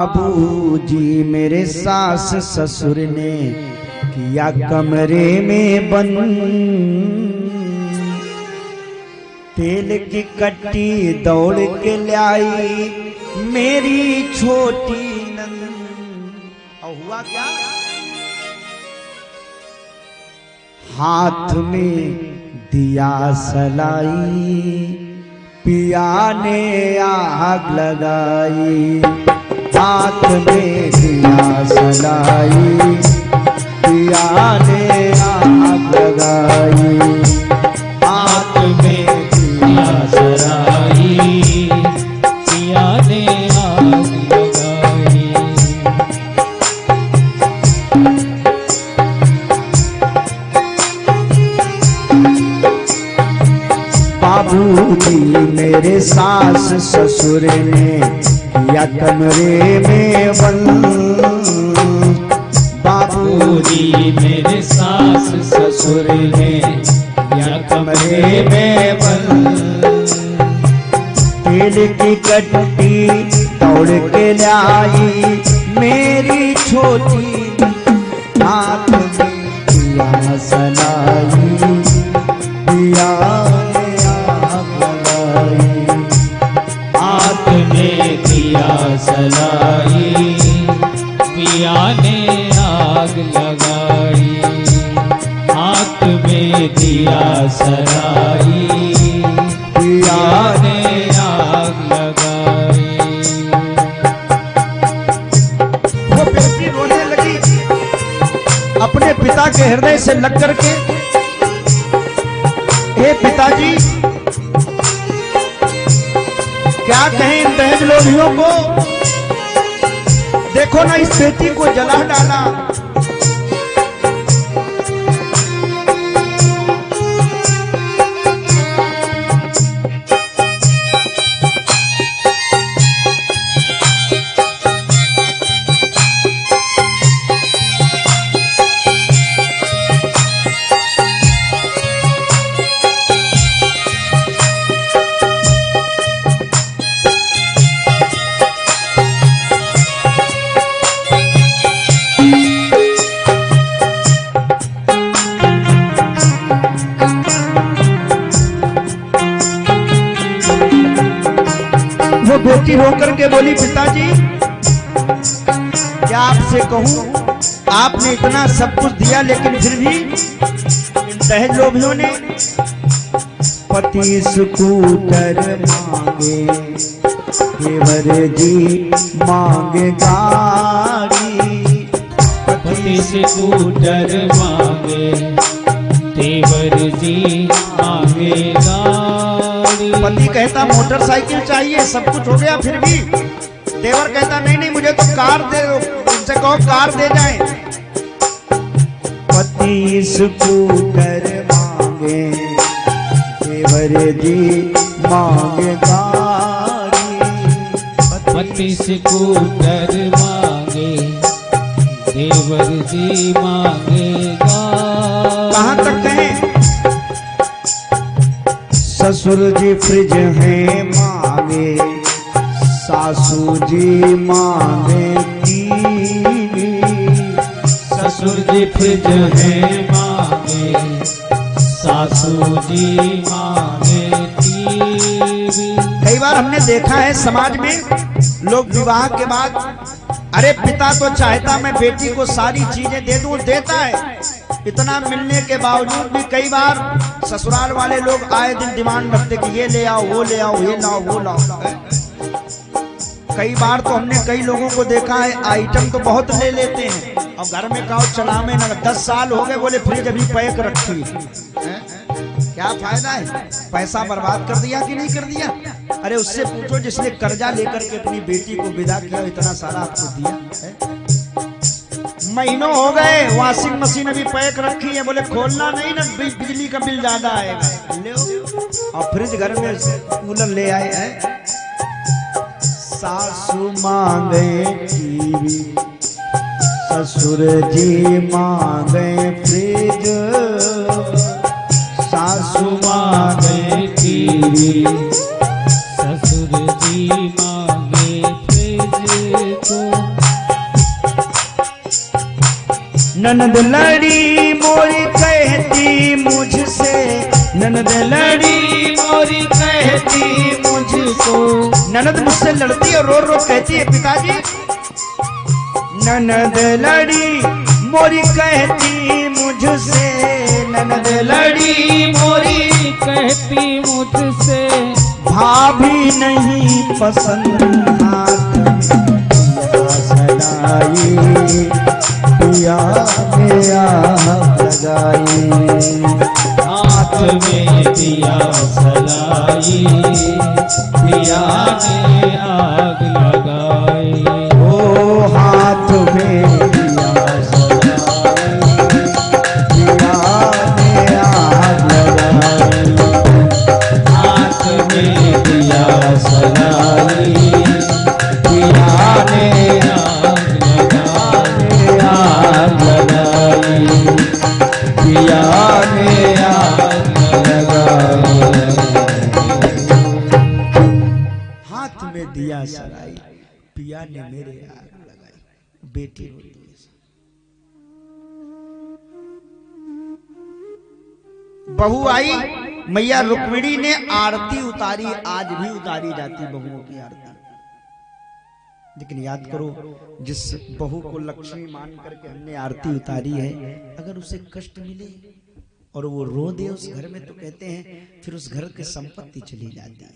बाबूजी मेरे सास ससुर ने किया कमरे में बंद, तेल की कट्टी दौड़ के लाई मेरी छोटी नंद। और हुआ क्या? हाथ में दिया सलाई पिया ने आग लगाई, हाथ में दिया सलाई पिया ने आग लगाई, हाथ में दिया सलाई पिया ने आग लगाई। बाबूजी मेरे सास ससुर ने किया कमरे में बंद, बाबूजी मेरे सास ससुर ने किया कमरे में बंद, तेल की कट्टी दौड़ के लाई मेरी छोटी, हाथ में दिया सलाई पिया सलाई पिया ने आग लगाई, हाथ में दिया सलाई पिया ने आग लगाई। वो बेटी रोने लगी अपने पिता के हृदय से लग करके, हे पिताजी क्या कहें इन दहेज लोभियों को, देखो ना इस बेटी को जला डाला। वो बेटी होकर के बोली, पिताजी क्या आपसे कहूं, आपने इतना सब कुछ दिया लेकिन फिर भी इन दहेज लोभियों ने पति स्कूटर मांगे, देवर जी मांगे गाड़ी, पति स्कूटर मांगे देवर जी मांगे गाड़ी। पति कहता मोटरसाइकिल चाहिए, सब कुछ हो गया, फिर भी देवर कहता नहीं नहीं मुझे तो कार दे दो, उनसे कहो कार दे जाए। पति स्कूटर मांगे देवर जी मांगे गाड़ी, पति स्कूटर मांगे देवर जी मांगे गाड़ी। कहां तक कहें? ससुर जी फ्रिज है मांगे, सासू जी मांगे टीवी, ससुर जी फ्रिज है मांगे, सासू जी मांगे टीवी। कई बार हमने देखा है समाज में लोग विवाह के बाद, अरे पिता तो चाहता मैं बेटी को सारी चीजें दे दूं, देता है, इतना मिलने के बावजूद भी कई बार ससुराल वाले लोग आए दिन डिमांड रखते कि ये ले आओ, वो ले आओ, ये लाओ, वो लाओ। कई बार तो हमने कई लोगों को देखा है आइटम तो बहुत ले लेते हैं और घर में कहो चला में ना, 10 साल हो गए, बोले फ्रिज अभी पैक रखी है। क्या फायदा है, पैसा बर्बाद कर दिया कि नहीं कर दिया? अरे उससे पूछो जिसने कर्जा लेकर के अपनी बेटी को विदा किया, इतना सारा आपको दिया है। महीनों हो गए, वॉशिंग मशीन अभी पैक रखी है, बोले खोलना नहीं ना, बिजली का बिल ज्यादा आएगा, ले और फ्रिज घर में कूलर ले आए हैं। सासू मांगे टीवी, ससुर जी मांगे फ्रिज, सासू मांगे टीवी, ससुर जी मांगे फ्रिज को। ननद लड़ी मोरी कहती मुझसे, ननद लड़ी मोरी कहती मुझको, ननद मुझसे लड़ती और रो रो कहती है पिताजी, ननद लड़ी मोरी कहती मुझसे, ननद लड़ी मोरी कहती मुझसे, भाभी नहीं पसंद हाथ सलाई, पिया में आग लगाई, हाथ में दिया सलाई, पिया ने आग लगाई। ओ हाथ में दिया सलाई, पिया ने आग लगाई, हाथ में दिया सलाई, पिया ने आग लगाई, पिया ने आग लगाई। हाथ में दिया सलाई, पिया ने मेरे आग लगाई। बेटी रोती है। बहू आई, मैया रुक्मिणी ने आरती उतारी, आज भी उतारी जाती बहुओं की आरती। लेकिन याद करो, जिस बहू को लक्ष्मी मान करके हमने आरती उतारी है, अगर उसे कष्ट मिले और वो रो दे उस घर में, तो कहते हैं फिर उस घर की संपत्ति चली जाती है।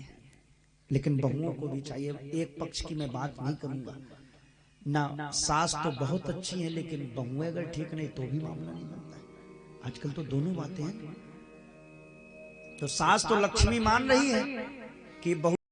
लेकिन बहुओं को भी चाहिए, एक पक्ष की मैं बात नहीं करूंगा ना, सास तो बहुत अच्छी है, लेकिन बहुएं अगर ठीक नहीं तो भी मामला नहीं बनता है। आजकल तो दोनों बातें हैं। तो सास तो लक्ष्मी मान रही है कि बहू